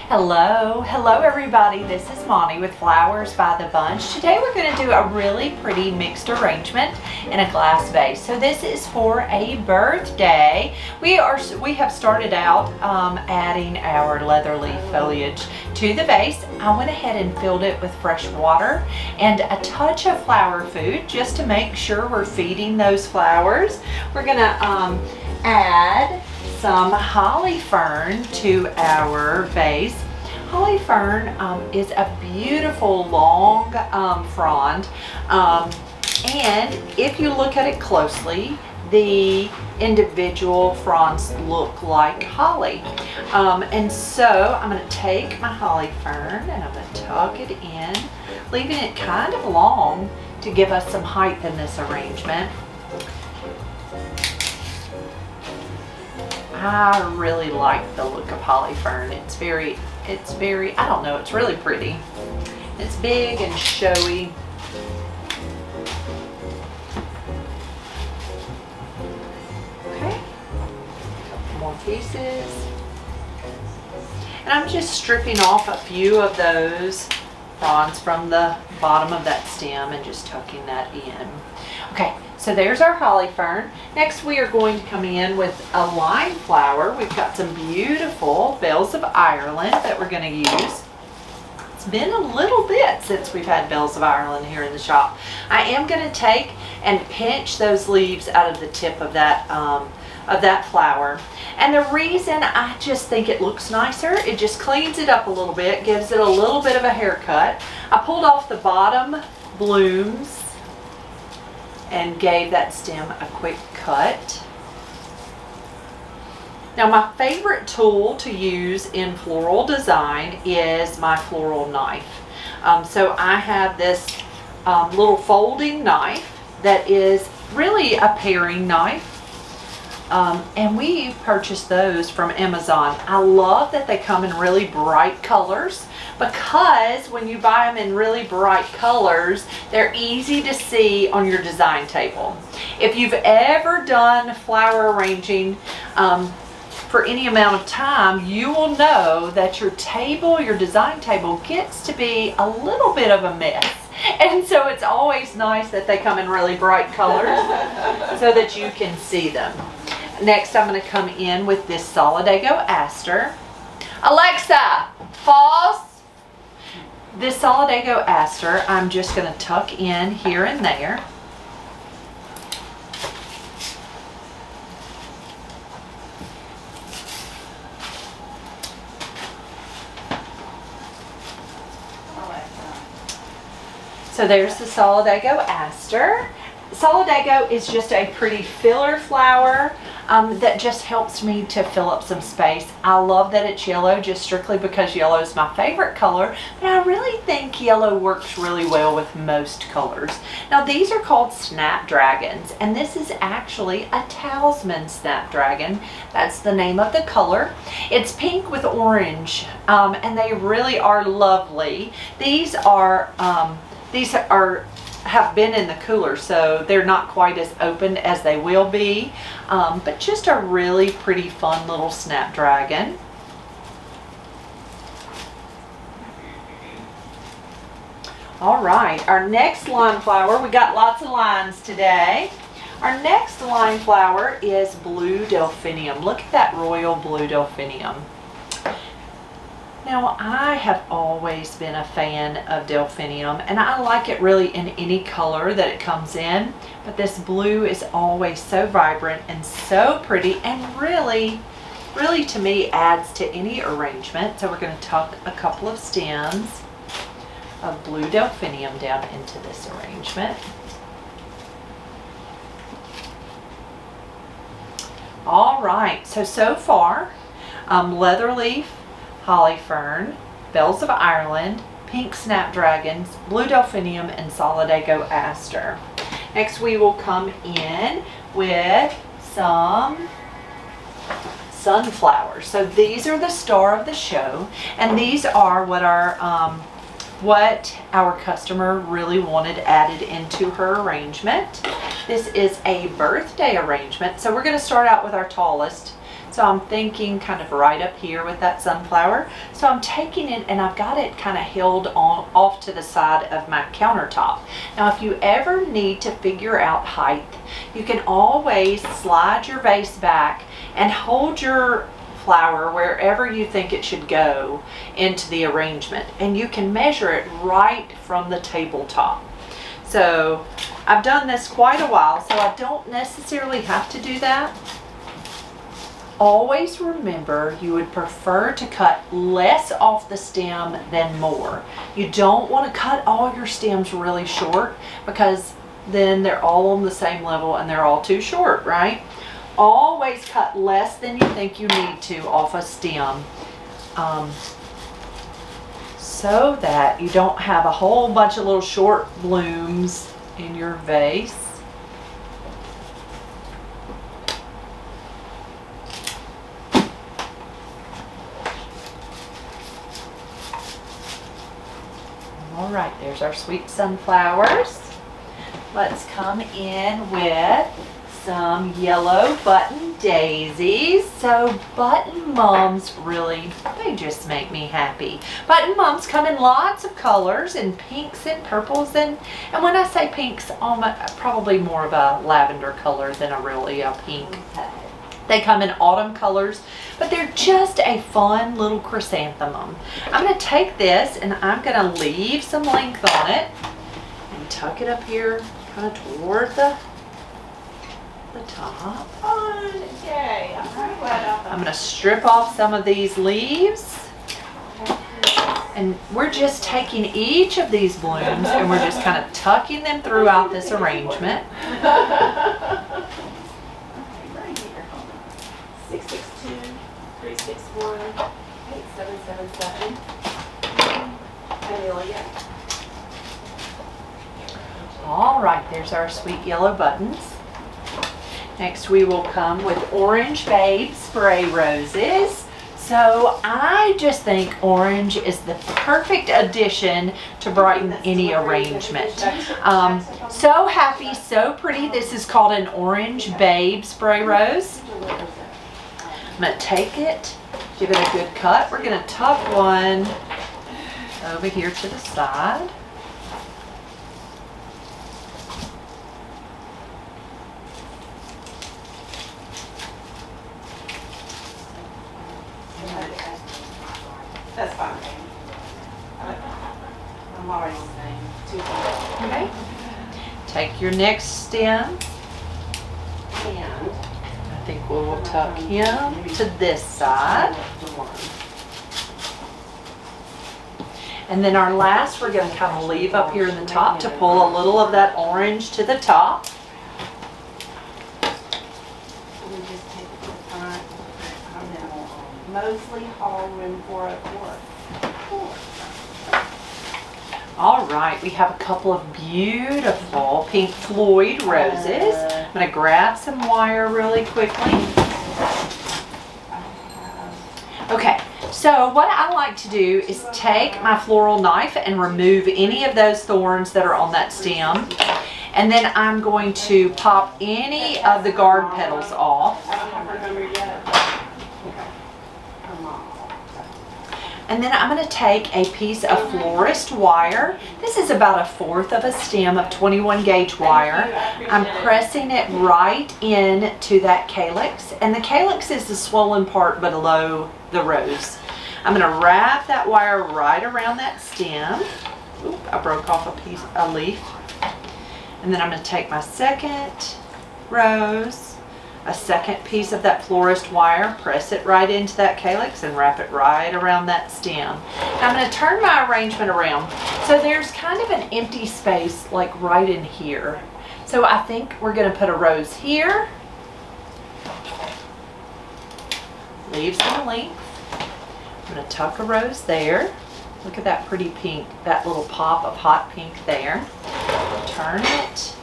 Hello everybody. This is Monty with Flowers by the Bunch. Today we're going to do a really pretty mixed arrangement in a glass vase. So this is for a birthday. We have started out adding our leather leaf foliage to the vase. I went ahead and filled it with fresh water and a touch of flower food just to make sure we're feeding those flowers. We're going to add some holly fern to our vase. Holly fern is a beautiful long frond, and if you look at it closely, the individual fronds look like holly. And so I'm going to take my holly fern and I'm going to tuck it in, leaving it kind of long to give us some height in this arrangement. I really like the look of holly fern. It's very, I don't know, it's really pretty. It's big and showy. Okay, a couple more pieces. And I'm just stripping off a few of those fronds from the bottom of that stem and just tucking that in. Okay, so there's our holly fern. Next we are going to come in with a lime flower. We've got some beautiful bells of Ireland that we're going to use. It's been a little bit since we've had bells of Ireland here in the shop. I am going to take and pinch those leaves out of the tip of that flower. And the reason, I just think it looks nicer, it just cleans it up a little bit, gives it a little bit of a haircut. I pulled off the bottom blooms and gave that stem a quick cut. Now my favorite tool to use in floral design is my floral knife. So I have this little folding knife that is really a paring knife. And we purchased those from Amazon. I love that they come in really bright colors, because when you buy them in really bright colors, they're easy to see on your design table. If you've ever done flower arranging for any amount of time, you will know that your table, your design table, gets to be a little bit of a mess. And so it's always nice that they come in really bright colors so that you can see them. Next, I'm going to come in with this Solidago aster. Alexa, pause. This Solidago aster, I'm just going to tuck in here and there. So there's the Solidago aster. Solidago is just a pretty filler flower that just helps me to fill up some space. I love that it's yellow just strictly because yellow is my favorite color, but I really think yellow works really well with most colors. Now these are called snapdragons, and this is actually a talisman snapdragon. That's the name of the color. It's pink with orange, and they really are lovely. These have been in the cooler, so they're not quite as open as they will be, but just a really pretty fun little snapdragon. All right, our next lime flower, we got lots of limes today. Our next lime flower is blue delphinium. Look at that royal blue delphinium. Now, I have always been a fan of delphinium, and I like it really in any color that it comes in, but this blue is always so vibrant and so pretty, and really to me adds to any arrangement. So we're going to tuck a couple of stems of blue delphinium down into this arrangement. All right, so far, leather leaf, holly fern, bells of Ireland, pink snapdragons, blue delphinium, and Solidago aster. Next we will come in with some sunflowers. So these are the star of the show, and these are what our customer really wanted added into her arrangement. This is a birthday arrangement, so we're going to start out with our tallest So I'm thinking kind of right up here with that sunflower. So I'm taking it and I've got it kind of held on off to the side of my countertop. Now if you ever need to figure out height, you can always slide your vase back and hold your flower wherever you think it should go into the arrangement, and you can measure it right from the tabletop. So I've done this quite a while, so I don't necessarily have to do that. Always remember you would prefer to cut less off the stem than more. You don't want to cut all your stems really short, because then they're all on the same level and they're all too short, right? Always cut less than you think you need to off a stem, so that you don't have a whole bunch of little short blooms in your vase. All right, there's our sweet sunflowers. Let's come in with some yellow button daisies. So button mums really, they just make me happy. Button mums come in lots of colors, in pinks and purples, and when I say pinks, probably more of a lavender color than a pink. They come in autumn colors, but they're just a fun little chrysanthemum. I'm going to take this and I'm going to leave some length on it and tuck it up here kind of toward the top. Okay, I'm going to strip off some of these leaves, and we're just taking each of these blooms and we're just kind of tucking them throughout this arrangement. 662-361-8777. Amelia. All right, there's our sweet yellow buttons. Next we will come with Orange Babe Spray Roses. So I just think orange is the perfect addition to brighten any arrangement. So happy, so pretty. This is called an Orange Babe Spray Rose. I'm going to take it, give it a good cut. We're going to tuck one over here to the side. That's fine. I'm already saying 2 Okay. Take your next stem. and I think we will tuck him to this side. And then our last, we're going to kind of leave up here in the top to pull a little of that orange to the top. we just take it to the front. Mosley Hall Room 404. All right, we have a couple of beautiful pink Floyd roses. I'm going to grab some wire really quickly. Okay, so what I like to do is take my floral knife and remove any of those thorns that are on that stem. And then I'm going to pop any of the guard petals off. I don't have her number yet. And then I'm going to take a piece of florist wire. This is about 1/4 of a stem of 21 gauge wire. I'm pressing it right into that calyx, and the calyx is the swollen part below the rose. I'm going to wrap that wire right around that stem. Oop, I broke off a leaf. And then I'm going to take my second rose, a second piece of that florist wire, press it right into that calyx and wrap it right around that stem. Now I'm going to turn my arrangement around. So there's kind of an empty space like right in here. So I think we're going to put a rose here. Leave some length. I'm going to tuck a rose there. Look at that pretty pink, that little pop of hot pink there. Turn it.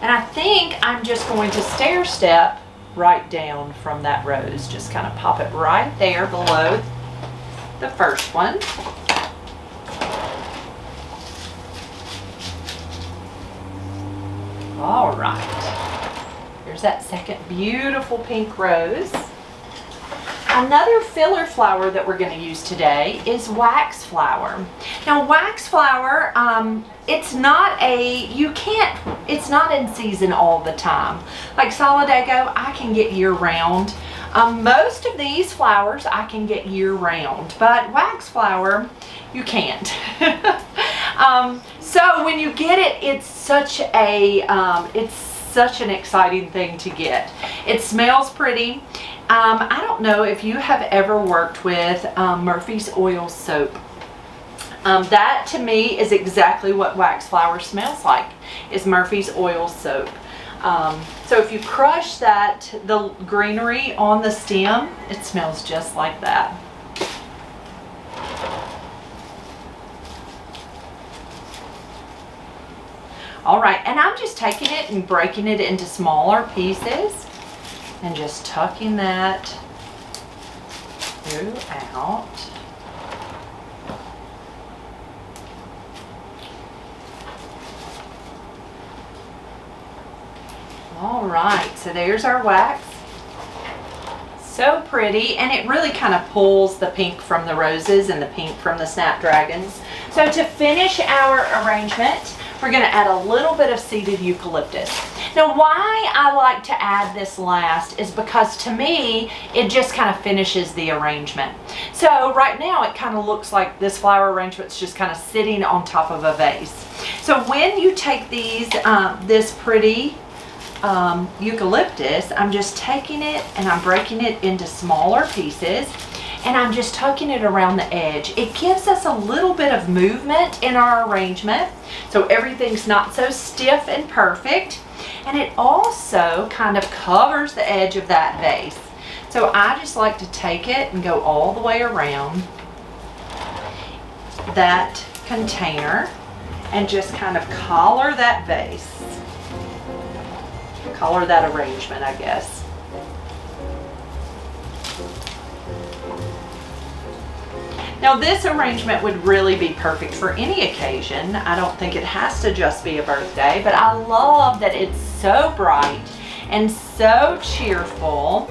And I think I'm just going to stair step right down from that rose. Just kind of pop it right there below the first one. All right. There's that second beautiful pink rose. Another filler flower that we're going to use today is wax flower. Now wax flower, it's not in season all the time. Like solidago, I can get year round. Most of these flowers I can get year round, but wax flower, you can't. So when you get it, it's such an exciting thing to get. It smells pretty. I don't know if you have ever worked with Murphy's oil soap. That to me is exactly what wax flower smells like, is Murphy's oil soap. So if you crush the greenery on the stem, it smells just like that. All right, and I'm just taking it and breaking it into smaller pieces and just tucking that throughout. All right, so there's our wax. So pretty, and it really kind of pulls the pink from the roses and the pink from the snapdragons. So to finish our arrangement, we're going to add a little bit of seeded eucalyptus. Now why I like to add this last is because to me it just kind of finishes the arrangement. So right now it kind of looks like this flower arrangement's just kind of sitting on top of a vase. So when you take these this pretty eucalyptus, I'm just taking it and I'm breaking it into smaller pieces, and I'm just tucking it around the edge. It gives us a little bit of movement in our arrangement, so everything's not so stiff and perfect, and it also kind of covers the edge of that vase. So I just like to take it and go all the way around that container and just kind of collar that vase. Color that arrangement, I guess. Now this arrangement would really be perfect for any occasion. I don't think it has to just be a birthday, but I love that it's so bright and so cheerful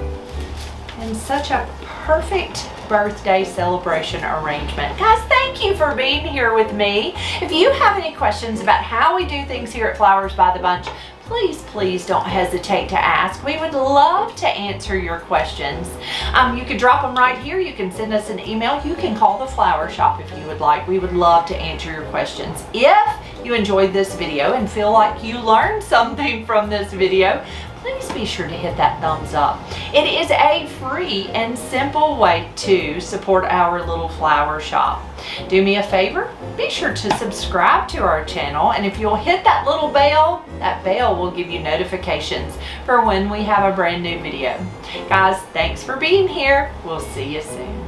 and such a perfect birthday celebration arrangement. Guys, thank you for being here with me. If you have any questions about how we do things here at Flowers by the Bunch, please don't hesitate to ask. We would love to answer your questions. You can drop them right here. You can send us an email. You can call the flower shop if you would like. We would love to answer your questions. If you enjoyed this video and feel like you learned something from this video, please be sure to hit that thumbs up. It is a free and simple way to support our little flower shop. Do me a favor, be sure to subscribe to our channel, and if you'll hit that little bell, that bell will give you notifications for when we have a brand new video. Guys, thanks for being here. We'll see you soon.